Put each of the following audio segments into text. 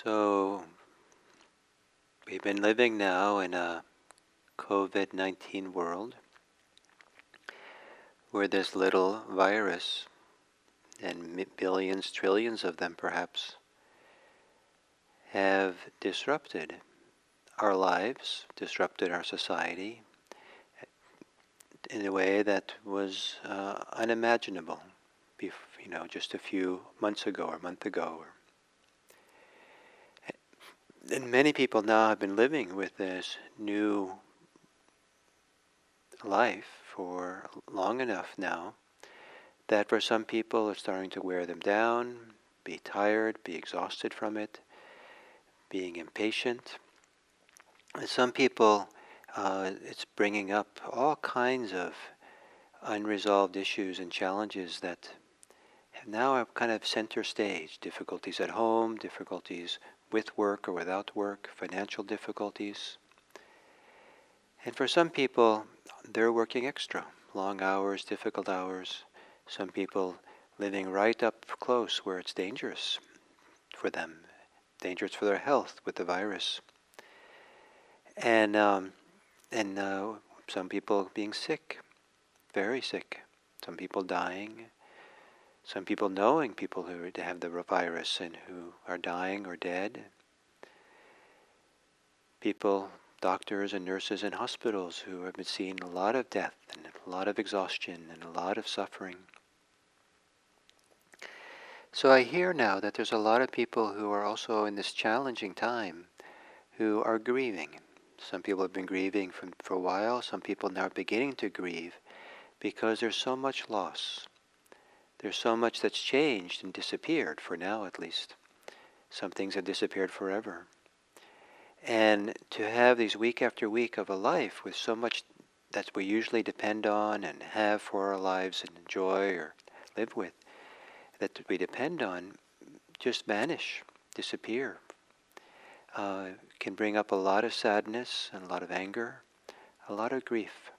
So we've been living now in a COVID-19 world where this little virus and billions, trillions of them perhaps have disrupted our lives, disrupted our society in a way that was unimaginable, just a few months ago or a month ago. And many people now have been living with this new life for long enough now that for some people it's starting to wear them down, be tired, be exhausted from it, being impatient. And some people, it's bringing up all kinds of unresolved issues and challenges that have now are kind of center stage. Difficulties at home, difficulties with work or without work, financial difficulties. And for some people, they're working extra, long hours, difficult hours. Some people living right up close where it's dangerous for them, dangerous for their health with the virus. And some people being sick, very sick. Some people dying. Some people knowing people who have the virus and who are dying or dead. People, doctors and nurses in hospitals who have been seeing a lot of death and a lot of exhaustion and a lot of suffering. So I hear now that there's a lot of people who are also in this challenging time who are grieving. Some people have been grieving for a while. Some people now are beginning to grieve because there's so much loss. There's so much that's changed and disappeared, for now at least. Some things have disappeared forever. And to have these week after week of a life with so much that we usually depend on and have for our lives and enjoy or live with, that we depend on, just vanish, disappear. Can bring up a lot of sadness and a lot of anger, a lot of grief.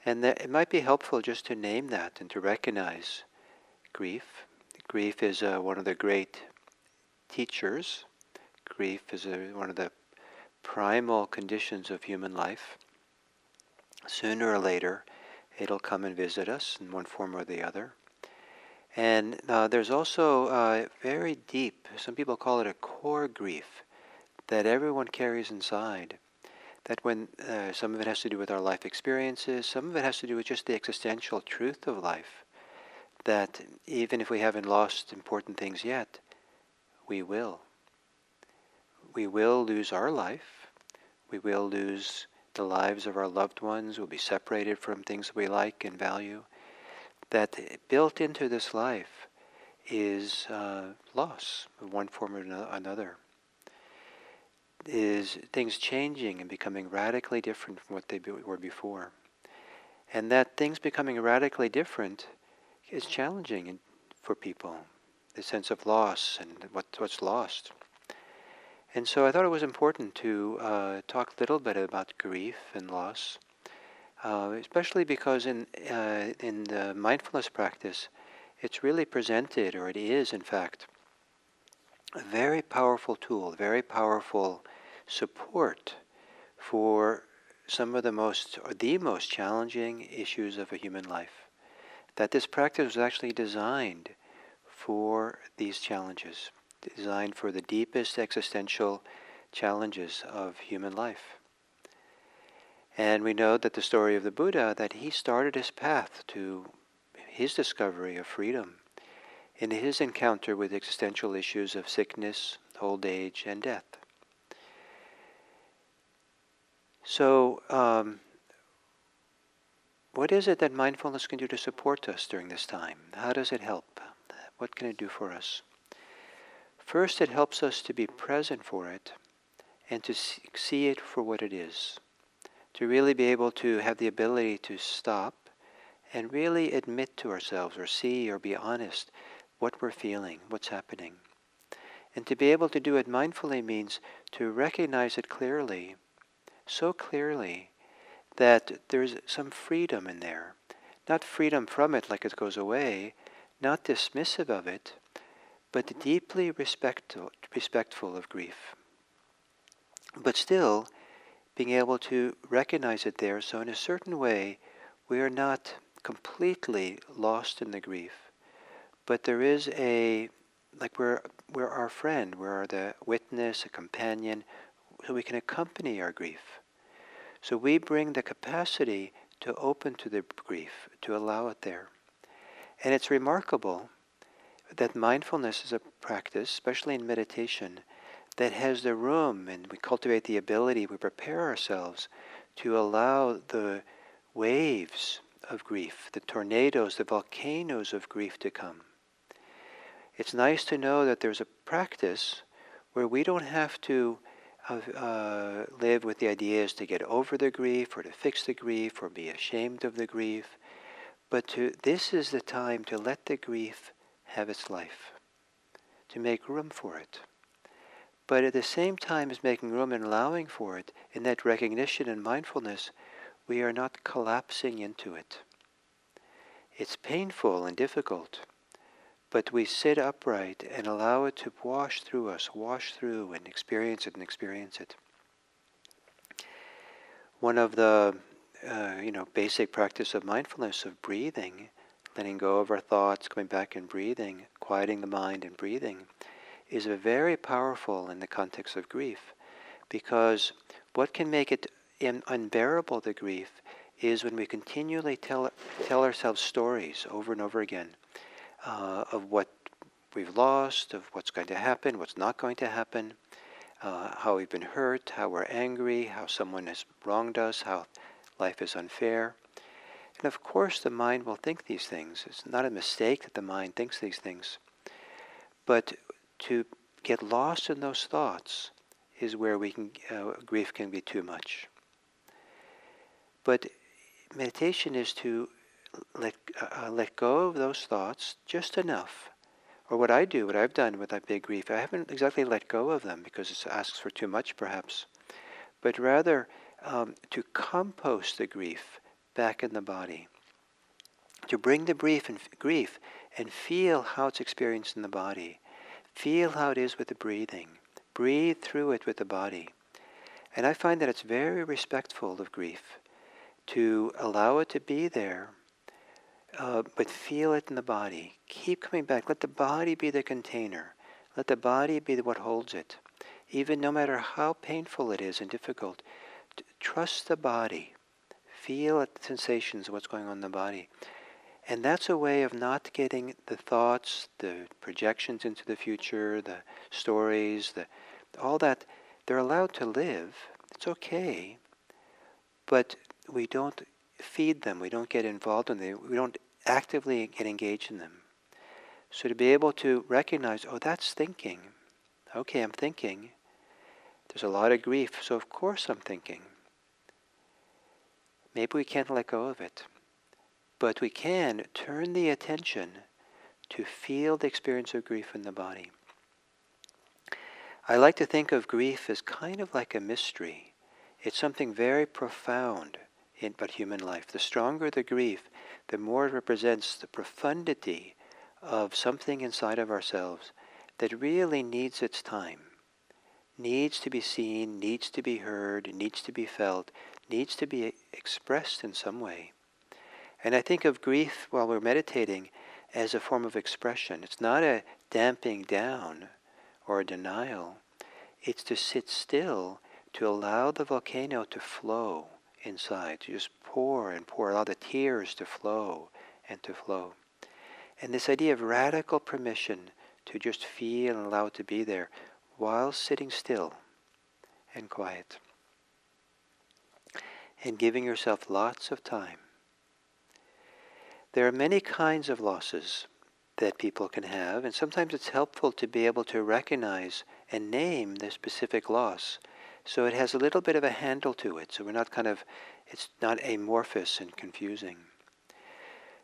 And that it might be helpful just to name that and to recognize grief. Grief is one of the great teachers. Grief is one of the primal conditions of human life. Sooner or later, it'll come and visit us in one form or the other. And there's also very deep, some people call it a core grief, that everyone carries inside. That when some of it has to do with our life experiences, some of it has to do with just the existential truth of life. That even if we haven't lost important things yet, we will. We will lose our life. We will lose the lives of our loved ones. We'll be separated from things we like and value. That built into this life is loss of one form or another. Is things changing and becoming radically different from what they were before. And that things becoming radically different is challenging for people, the sense of loss and what's lost. And so I thought it was important to talk a little bit about grief and loss, especially because in the mindfulness practice, it's really presented, or it is in fact, a very powerful tool, very powerful support for some of the most challenging issues of a human life. That this practice was actually designed for these challenges, designed for the deepest existential challenges of human life. And we know that the story of the Buddha, that he started his path to his discovery of freedom in his encounter with existential issues of sickness, old age, and death. So, what is it that mindfulness can do to support us during this time? How does it help? What can it do for us? First, it helps us to be present for it and to see it for what it is. To really be able to have the ability to stop and really admit to ourselves or see or be honest what we're feeling, what's happening. And to be able to do it mindfully means to recognize it clearly, so clearly that there's some freedom in there. Not freedom from it like it goes away, not dismissive of it, but deeply respectful respectful of grief. But still, being able to recognize it there, so in a certain way, we are not completely lost in the grief, but there is like we're our friend, we're the witness, a companion, so we can accompany our grief. So we bring the capacity to open to the grief, to allow it there. And it's remarkable that mindfulness is a practice, especially in meditation, that has the room, and we cultivate the ability, we prepare ourselves to allow the waves of grief, the tornadoes, the volcanoes of grief to come. It's nice to know that there's a practice where we don't have to live with the ideas to get over the grief or to fix the grief or be ashamed of the grief, but this is the time to let the grief have its life, to make room for it. But at the same time as making room and allowing for it, in that recognition and mindfulness, we are not collapsing into it. It's painful and difficult, but we sit upright and allow it to wash through us, wash through and experience it and experience it. One of the basic practice of mindfulness, of breathing, letting go of our thoughts, coming back and breathing, quieting the mind and breathing, is very powerful in the context of grief, because what can make it unbearable, the grief, is when we continually tell ourselves stories over and over again of what we've lost, of what's going to happen, what's not going to happen, how we've been hurt, how we're angry, how someone has wronged us, how life is unfair. And of course the mind will think these things. It's not a mistake that the mind thinks these things. But to get lost in those thoughts is where grief can be too much. But meditation is to let go of those thoughts just enough. Or what I've done with that big grief, I haven't exactly let go of them because it asks for too much perhaps, but rather to compost the grief back in the body. To bring the grief and feel how it's experienced in the body. Feel how it is with the breathing. Breathe through it with the body. And I find that it's very respectful of grief to allow it to be there, but feel it in the body. Keep coming back. Let the body be the container. Let the body be what holds it. Even no matter how painful it is and difficult, trust the body. Feel the sensations of what's going on in the body. And that's a way of not getting the thoughts, the projections into the future, the stories, all that. They're allowed to live. It's okay. But we don't feed them. We don't get involved in them. We don't actively get engaged in them. So to be able to recognize, oh, that's thinking. Okay, I'm thinking. There's a lot of grief, so of course I'm thinking. Maybe we can't let go of it. But we can turn the attention to feel the experience of grief in the body. I like to think of grief as kind of like a mystery. It's something very profound in human life. The stronger the grief, the more it represents the profundity of something inside of ourselves that really needs its time, needs to be seen, needs to be heard, needs to be felt, needs to be expressed in some way. And I think of grief while we're meditating as a form of expression. It's not a damping down or a denial. It's to sit still, to allow the volcano to flow inside, to just pour and pour, allow the tears to flow and to flow. And this idea of radical permission to just feel and allow it to be there while sitting still and quiet. And giving yourself lots of time. There are many kinds of losses that people can have, and sometimes it's helpful to be able to recognize and name the specific loss, so it has a little bit of a handle to it, so it's not amorphous and confusing.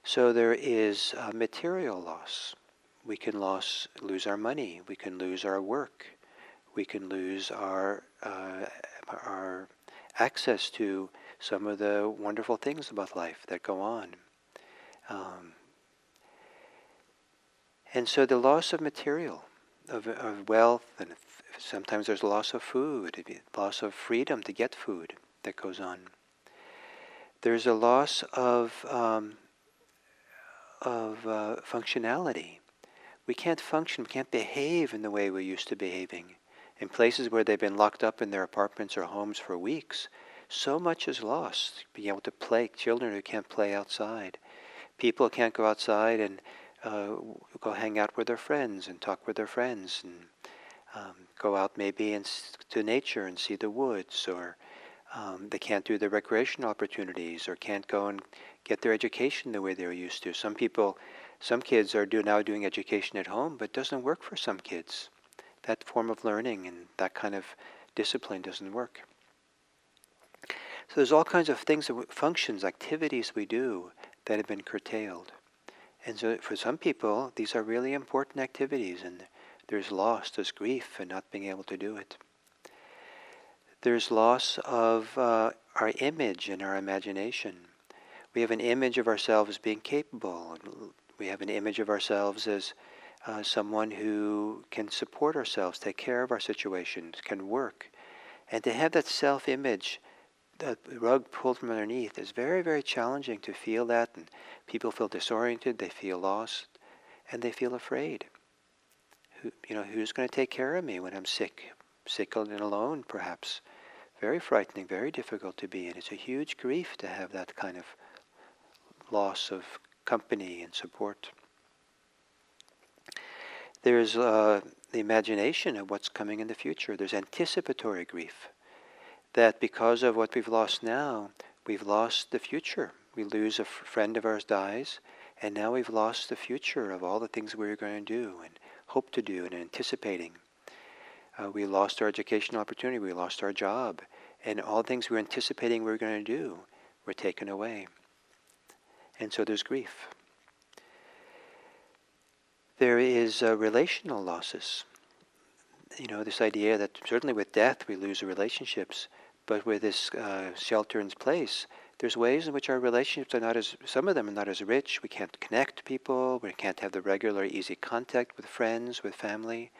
So there is material loss. We can lose our money, we can lose our work, we can lose our access to some of the wonderful things about life that go on. And so the loss of material, of wealth, and sometimes there's loss of food, loss of freedom to get food that goes on. There's a loss of functionality. We can't function, we can't behave in the way we used to behaving. In places where they've been locked up in their apartments or homes for weeks, so much is lost. Being able to play, children who can't play outside. People can't go outside and go hang out with their friends and talk with their friends and go out maybe to nature and see the woods, or they can't do their recreational opportunities, or can't go and get their education the way they were used to. Some kids are now doing education at home, but it doesn't work for some kids. That form of learning and that kind of discipline doesn't work. So there's all kinds of things, functions, activities we do that have been curtailed. And so for some people, these are really important activities, and there's loss, there's grief in not being able to do it. There's loss of our image and our imagination. We have an image of ourselves as being capable. We have an image of ourselves as someone who can support ourselves, take care of our situations, can work. And to have that self-image, the rug pulled from underneath, is very, very challenging to feel that. And people feel disoriented, they feel lost, and they feel afraid. Who's going to take care of me when I'm sick and alone, perhaps? Very frightening, very difficult to be in. It's a huge grief to have that kind of loss of company and support. There's the imagination of what's coming in the future. There's anticipatory grief. That because of what we've lost now, we've lost the future. We lose a friend of ours dies, and now we've lost the future of all the things we were going to do and hope to do and anticipating. We lost our educational opportunity, we lost our job, and all the things we were anticipating we were going to do were taken away. And so there's grief. There is relational losses. This idea that certainly with death we lose the relationships, but with this shelter in place, there's ways in which our relationships some of them are not as rich. We can't connect to people, we can't have the regular, easy contact with friends, with family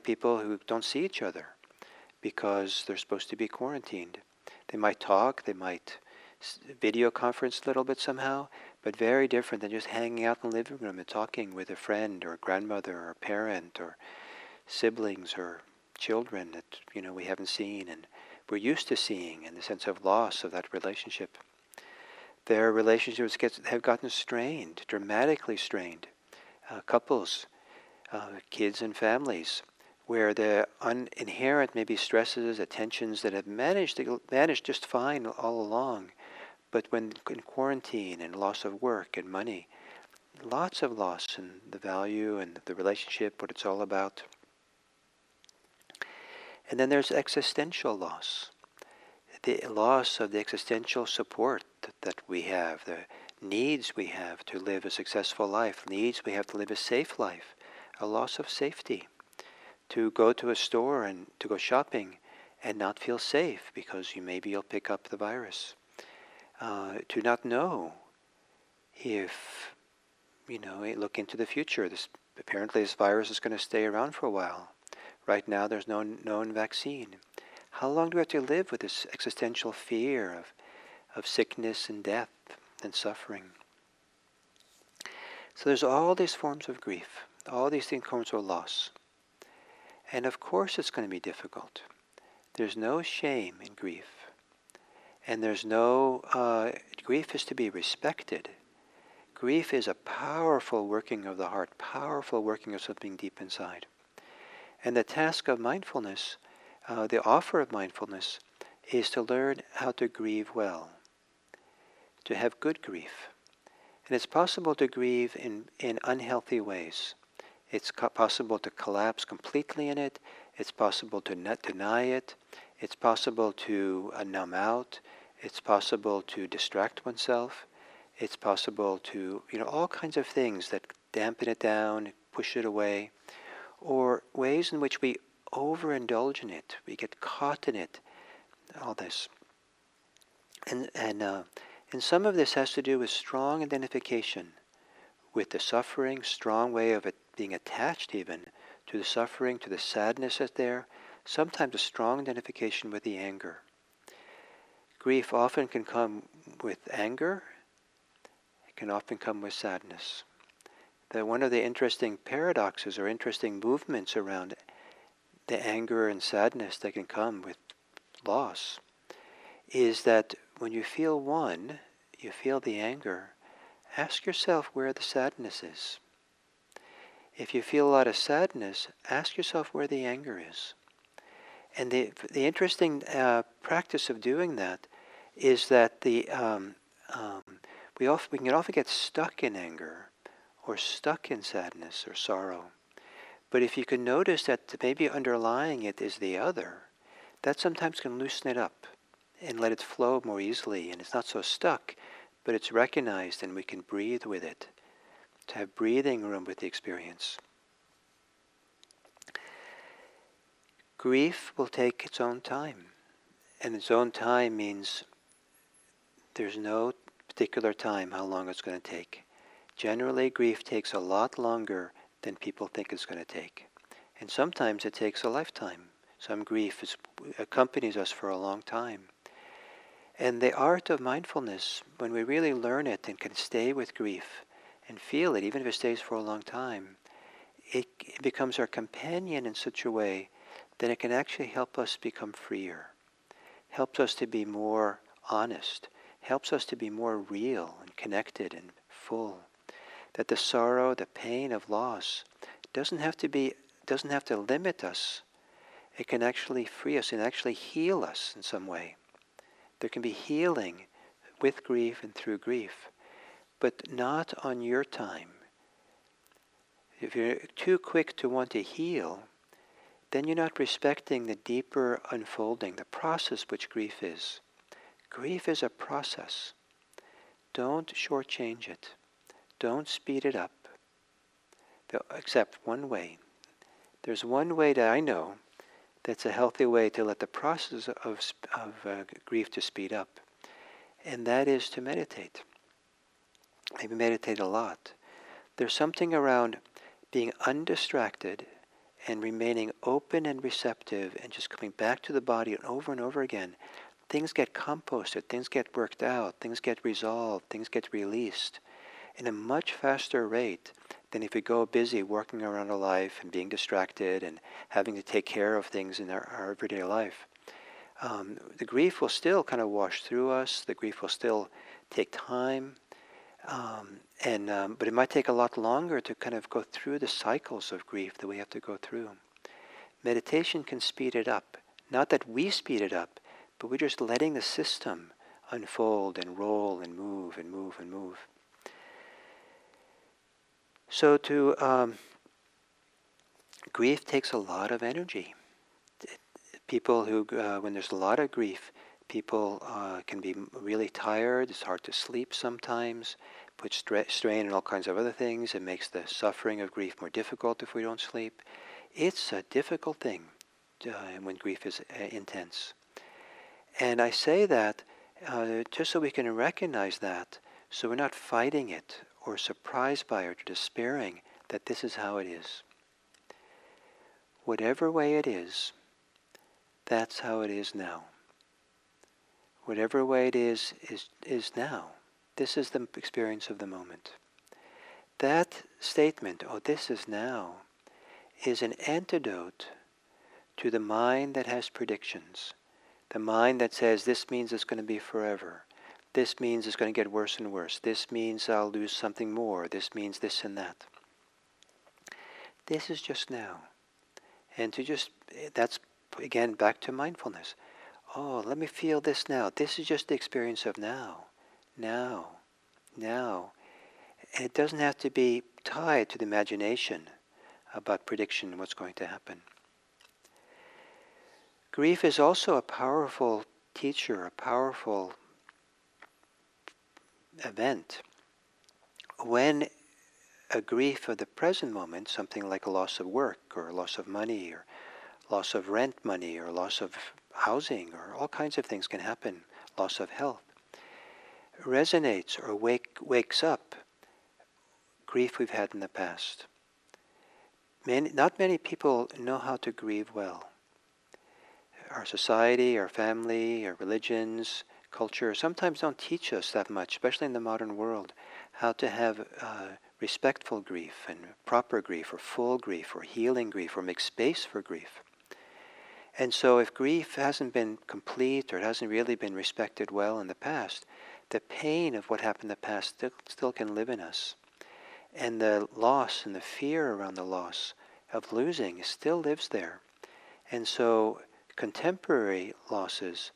people who don't see each other because they're supposed to be quarantined. They might talk, they might video conference a little bit somehow, but very different than just hanging out in the living room and talking with a friend or a grandmother or a parent or siblings or children that we haven't seen and we're used to seeing, and the sense of loss of that relationship. Their relationships have gotten strained, dramatically strained. Couples, kids and families, where the inherent maybe stresses, tensions that have managed just fine all along, but when in quarantine and loss of work and money, lots of loss in the value and the relationship, what it's all about. And then there's existential loss. The loss of the existential support that we have, the needs we have to live a successful life, needs we have to live a safe life, a loss of safety. To go to a store and to go shopping and not feel safe because maybe you'll pick up the virus. To not know if, look into the future. Apparently this virus is going to stay around for a while. Right now there's no known vaccine. How long do we have to live with this existential fear of sickness and death and suffering? So there's all these forms of grief, all these forms of loss. And of course it's going to be difficult. There's no shame in grief. And there's no, grief is to be respected. Grief is a powerful working of the heart, powerful working of something deep inside. And the task of mindfulness, the offer of mindfulness, is to learn how to grieve well, to have good grief. And it's possible to grieve in unhealthy ways. It's possible to collapse completely in it. It's possible to not deny it. It's possible to numb out. It's possible to distract oneself. It's possible to, all kinds of things that dampen it down, push it away, or ways in which we overindulge in it. We get caught in it, all this. And some of this has to do with strong identification with the suffering, strong way of it being attached even to the suffering, to the sadness that's there, sometimes a strong identification with the anger. Grief often can come with anger. It can often come with sadness. That one of the interesting paradoxes or interesting movements around the anger and sadness that can come with loss is that when you feel one, you feel the anger, ask yourself where the sadness is. If you feel a lot of sadness, ask yourself where the anger is. And the interesting practice of doing that is that we can often get stuck in anger or stuck in sadness or sorrow. But if you can notice that maybe underlying it is the other, that sometimes can loosen it up and let it flow more easily, and it's not so stuck, but it's recognized and we can breathe with it, to have breathing room with the experience. Grief will take its own time, and its own time means there's no particular time how long it's going to take. Generally, grief takes a lot longer than people think it's going to take. And sometimes it takes a lifetime. Some grief accompanies us for a long time. And the art of mindfulness, when we really learn it and can stay with grief and feel it, even if it stays for a long time, it becomes our companion in such a way that it can actually help us become freer, helps us to be more honest, helps us to be more real and connected and full. That the sorrow, the pain of loss doesn't have to limit us. It can actually free us and actually heal us in some way. There can be healing with grief and through grief, but not on your time. If you're too quick to want to heal, then you're not respecting the deeper unfolding, the process which grief is. Grief is a process. Don't shortchange it. Don't speed it up. Except one way. There's one way that I know that's a healthy way to let the process of grief to speed up. And that is to meditate. Maybe meditate a lot. There's something around being undistracted and remaining open and receptive and just coming back to the body and over again. Things get composted, things get worked out, things get resolved, things get released in a much faster rate than if we go busy working around our life and being distracted and having to take care of things in our everyday life. The grief will still kind of wash through us. The grief will still take time. But it might take a lot longer to kind of go through the cycles of grief that we have to go through. Meditation can speed it up. Not that we speed it up, but we're just letting the system unfold and roll and move and move and move. So grief takes a lot of energy. People who, when there's a lot of grief, people can be really tired. It's hard to sleep sometimes. Puts strain on all kinds of other things. It makes the suffering of grief more difficult if we don't sleep. It's a difficult thing when grief is intense. And I say that just so we can recognize that, so we're not fighting it or surprised by it or despairing that this is how it is. Whatever way it is, that's how it is now. Whatever way it is now. This is the experience of the moment. That statement, oh, this is now, is an antidote to the mind that has predictions. The mind that says, this means it's going to be forever. This means it's going to get worse and worse. This means I'll lose something more. This means this and that. This is just now. And that's, again, back to mindfulness. Oh, let me feel this now. This is just the experience of now. Now. And it doesn't have to be tied to the imagination about prediction and what's going to happen. Grief is also a powerful teacher, a powerful event. When a grief of the present moment, something like a loss of work or loss of money or loss of rent money or loss of housing or all kinds of things can happen, loss of health, resonates or wakes up grief we've had in the past. not many people know how to grieve well. Our society, our family, our religions, culture sometimes don't teach us that much, especially in the modern world, how to have respectful grief and proper grief or full grief or healing grief or make space for grief. And so if grief hasn't been complete or it hasn't really been respected well in the past, the pain of what happened in the past still can live in us. And the loss and the fear around the loss of losing still lives there. And so contemporary losses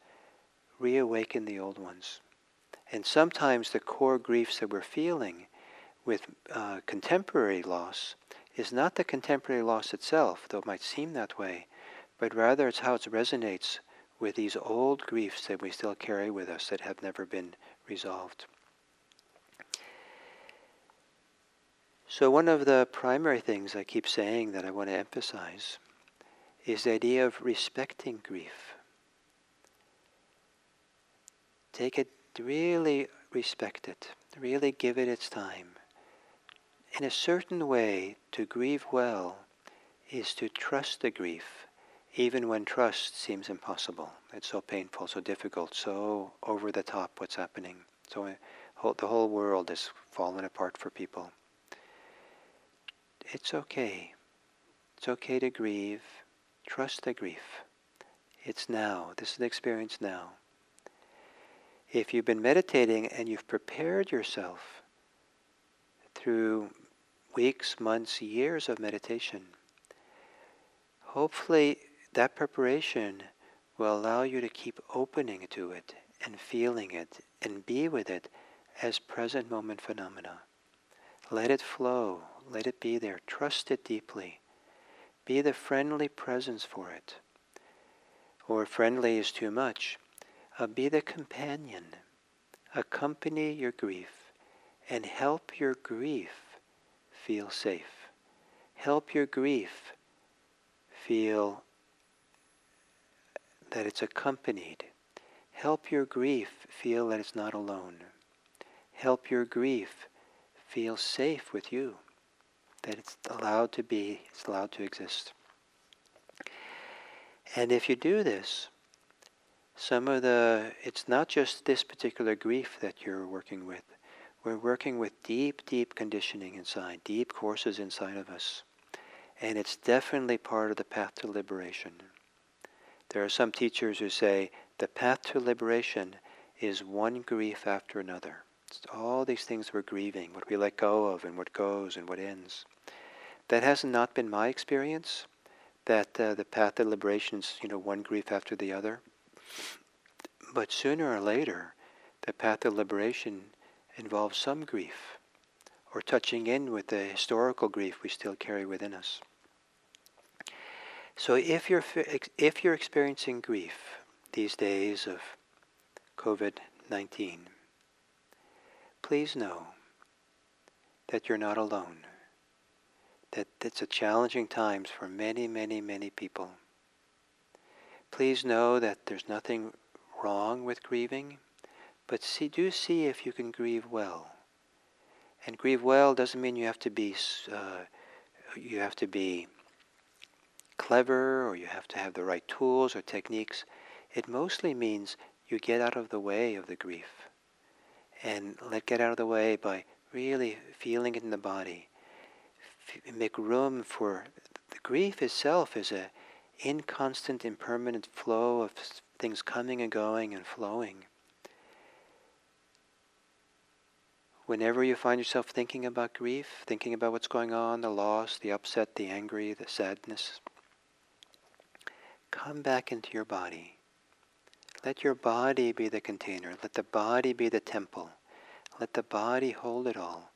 reawaken the old ones. And sometimes the core griefs that we're feeling with contemporary loss is not the contemporary loss itself, though it might seem that way, but rather it's how it resonates with these old griefs that we still carry with us that have never been resolved. So one of the primary things I keep saying that I want to emphasize is the idea of respecting grief. Take it, really respect it, really give it its time. In a certain way, to grieve well is to trust the grief, even when trust seems impossible. It's so painful, so difficult, so over the top what's happening. So the whole world is falling apart for people. It's okay. It's okay to grieve. Trust the grief. It's now. This is the experience now. If you've been meditating and you've prepared yourself through weeks, months, years of meditation, hopefully that preparation will allow you to keep opening to it and feeling it and be with it as present moment phenomena. Let it flow. Let it be there. Trust it deeply. Be the friendly presence for it. Or friendly is too much. Be the companion. Accompany your grief and help your grief feel safe. Help your grief feel that it's accompanied. Help your grief feel that it's not alone. Help your grief feel safe with you, that it's allowed to be, it's allowed to exist. And if you do this, it's not just this particular grief that you're working with. We're working with deep, deep conditioning inside, deep courses inside of us. And it's definitely part of the path to liberation. There are some teachers who say the path to liberation is one grief after another. It's all these things we're grieving, what we let go of and what goes and what ends. That has not been my experience, that the path to liberation is one grief after the other. But sooner or later, the path to liberation involves some grief, or touching in with the historical grief we still carry within us. So if you're experiencing grief these days of COVID-19, please know that you're not alone, that it's a challenging times for many, many, many people. Please know that there's nothing wrong with grieving, but do see if you can grieve well. And grieve well doesn't mean you have to be clever or you have to have the right tools or techniques. It mostly means you get out of the way of the grief. And get out of the way by really feeling it in the body. Make room for the grief itself is a inconstant, impermanent flow of things coming and going and flowing. Whenever you find yourself thinking about grief, thinking about what's going on, the loss, the upset, the angry, the sadness, come back into your body. Let your body be the container. Let the body be the temple. Let the body hold it all.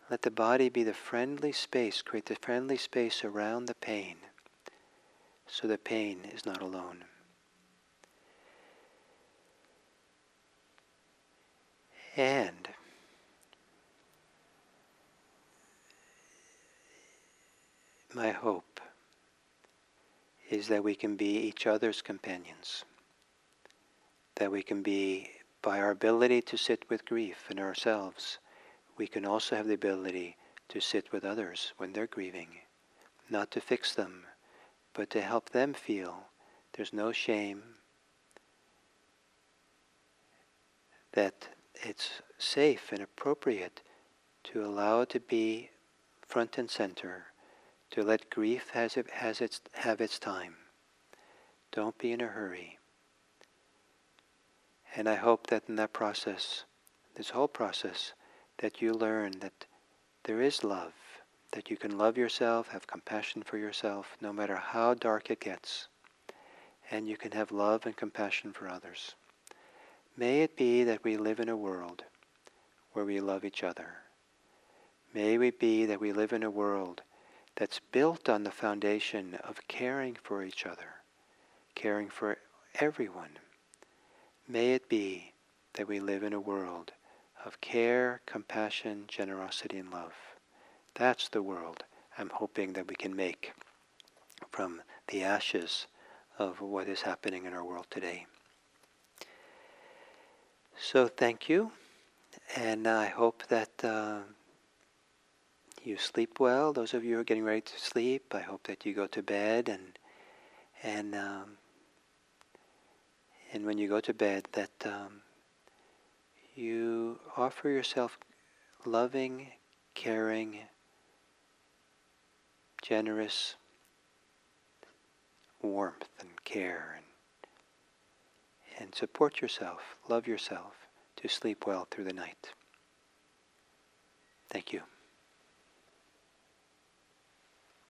Let the body be the friendly space, create the friendly space around the pain, so the pain is not alone. And my hope is that we can be each other's companions, that we can be, by our ability to sit with grief in ourselves, we can also have the ability to sit with others when they're grieving, not to fix them, but to help them feel there's no shame, that it's safe and appropriate to allow it to be front and center, to let grief have its time. Don't be in a hurry. And I hope that in that process, this whole process, that you learn that there is love, that you can love yourself, have compassion for yourself, no matter how dark it gets, and you can have love and compassion for others. May it be that we live in a world where we love each other. May it be that we live in a world that's built on the foundation of caring for each other, caring for everyone. May it be that we live in a world of care, compassion, generosity, and love. That's the world I'm hoping that we can make from the ashes of what is happening in our world today. So thank you, and I hope that you sleep well. Those of you who are getting ready to sleep, I hope that you go to bed, and when you go to bed, that you offer yourself loving, caring, generous warmth and care, and support yourself, love yourself, to sleep well through the night. Thank you.